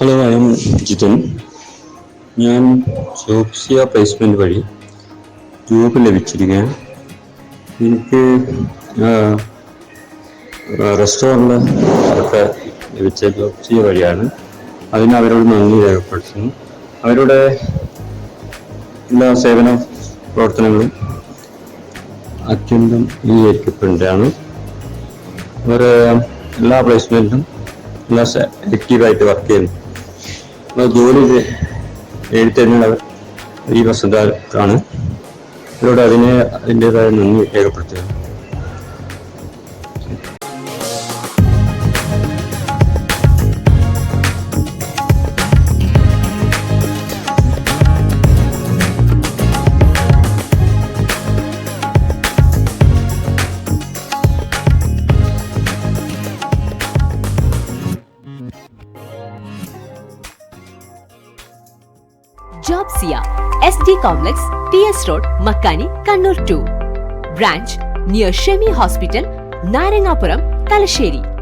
Hello, I M Jithan. ഞാൻ ജോബ്സിയ placement വഴി job ലഭിച്ചിരിക്കുകയാണ്. എനിക്ക് റെസ്റ്റോറൻറ്റിലൊക്കെ ലഭിച്ച ജോബ്സിയ വഴിയാണ്. അതിന് അവരോട് നന്ദി രേഖപ്പെടുത്തുന്നു. അവരുടെ എല്ലാ സേവന പ്രവർത്തനങ്ങളും അത്യന്തം അംഗീകരിക്കപ്പെടേണ്ടതാണ്. അവർ എല്ലാ പ്ലേസ്മെൻറ്റും എല്ലാ ആക്റ്റീവായിട്ട് വർക്ക് ചെയ്യുന്നു. ജോലി നേടിത്തരുന്നവർ ഈ വസ്തുതയാണ്. അവരോട് അതിൻ്റെതായ നന്ദി രേഖപ്പെടുത്തുക. ജോബ്സിയ SD Complex, TS Road, Makkani, Kannur 2. Branch near Shemi Hospital, Narangapuram, Talasheri.